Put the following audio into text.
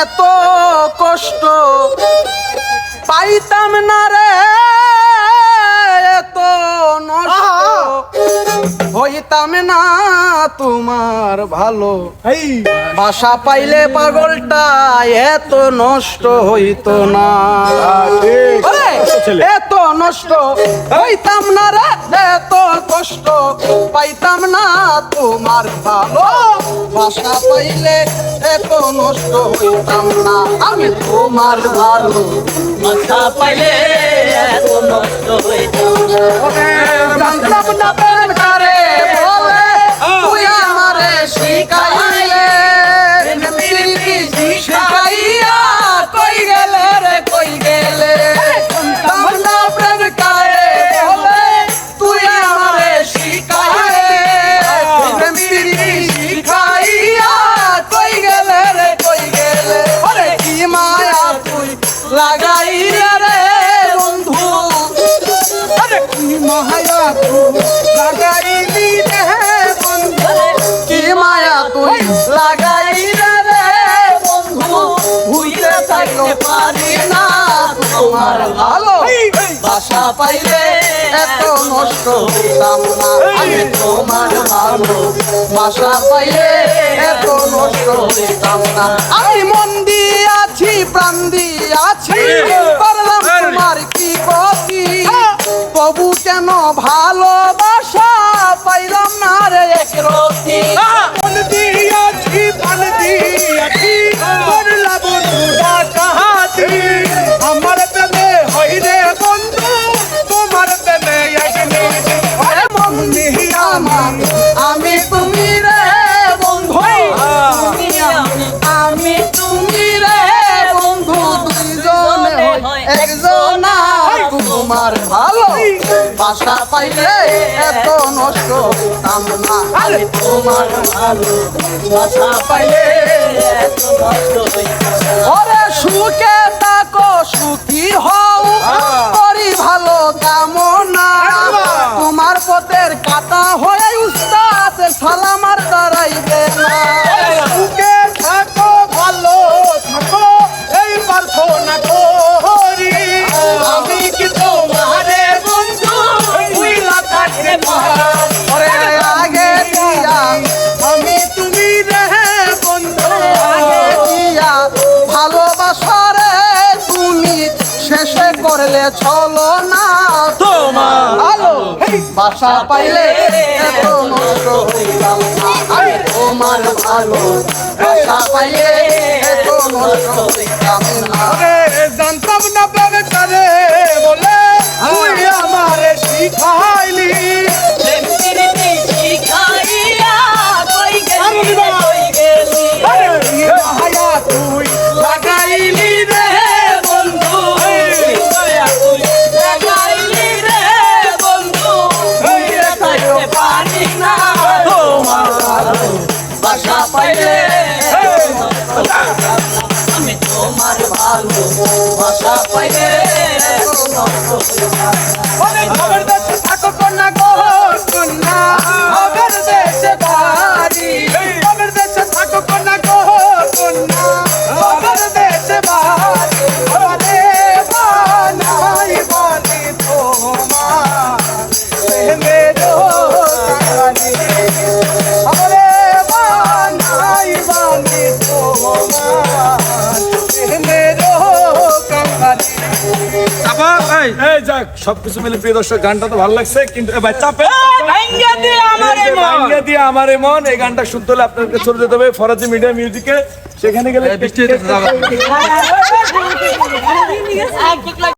এত কষ্ট পাইতাম না রে, এত নষ্ট হইতাম না তোমার ভালো বাসা পাইলে পাগলটা এত নষ্ট হইতো না। এত নষ্ট হইতাম না রে, এত কষ্ট পাইতাম না তোমার ভালো বাসা পাইলে এত নষ্ট হইতাম না আমি তোমার ভালো বাসা পাইলে এত নষ্ট হইতাম না। জানতাম না প্রেম কারে বলে তুই আমারে শিখাইলে, শিখাইয়া কই গেলে রে কই গেলে। জানতাম না প্রেম কারে বলে তুই আমারে শিখাইলে, শিখাইয়া কই গেলে রে কই গেলে। ওরে কি মায়া তুই লাগাইলে রে বন্ধু, আরে কি মায়া তুই লাগাইলি রে বন্ধু, কি মায়া তুই লাগাইলে রে বন্ধু, ভুইতে থাকতে পারি না তোমার ভালো বাসা পাইলে এত নষ্ট হইতাম না আমি তোমার ভালো বাসা পাইলে এত নষ্ট হইতাম না। আমি মন দিয়াছি প্রাণ দিয়াছি করলাম তোমার কি ক্ষতি, তবু কেন ভালোবাসা পাইলাম না রে একরতি। মন দিয়াছি প্রাণ দিয়াছি করলাম তোমার কাহাতি, আমার প্রেমে হই রে বন্ধু তোমার প্রেমে একদিন। মন দিয়া আমি তুমি রে বন্ধু, আমি তুমি রে বন্ধু, দুইজনে একজন তোমার ভালো বাসা পাইলে এত নষ্ট হইতাম না আমি তোমার ভালো বাসা পাইলে এত নষ্ট হইতাম না। ওরে সুখে থাকো সুখী হও করি ভালো কামনা, তোমার পথের কাটা হয়ে উস্তাদ সালামার দাঁড়াইবে না। সুখে থাকো ভালো থাকো এই প্রার্থনা করি, আমি কি তোমারে বন্ধু ভুইলা থাকতে পারি। ওরে আগে দিয়া আমি তুমি রে বন্ধু, আগে দিয়া ভালোবাসা রে তুমি শেষে করলে চলো না তোমার ভালো বাসা পাইলে এত নষ্ট হইতাম না আমি তোমার ভালো বাসা পাইলে এত নষ্ট হইতাম না। জানতাম না প্রেম করে বলে তুই আমারে শিখাইলি, প্রেম প্রীতি শিখাইয়া কই গেলি রে কই গেলি। মায়া তুই লাগাইলি রে বন্ধু, মায়া তুই লাগাইলি রে বন্ধু, ভুইতে থাকতে পারি না তোমার ভালো বাসা পাইলে এত নষ্ট হইতাম না আমি তোমার ভালো বাসা পাইলে এত নষ্ট হইতাম না। খবর দেশে থাকো কন্যা গো কন্যা, খবর দেশে বাড়ি, খবর দেশে থাকো কন্যা গো কন্যা, খবর দেশে বাড়ি। ওরে বানাই বানি তোমার প্রেমেরও কাহিনী, ওরে বানাই বানি তোমার প্রেমেরও কাহিনী। এই যাক সবকিছু মিলে প্রিয় দর্শক গানটা তো ভালো লাগছে, কিন্তু ভাই চাপে ভাঙ্গা দিয়ে আমারে মন, ভাঙ্গা দিয়ে আমার মন এই গানটা শুনতে হলে আপনাদেরকে চলে যেতে হবে ফরাজি মিডিয়া মিউজিকে, সেখানে গেলে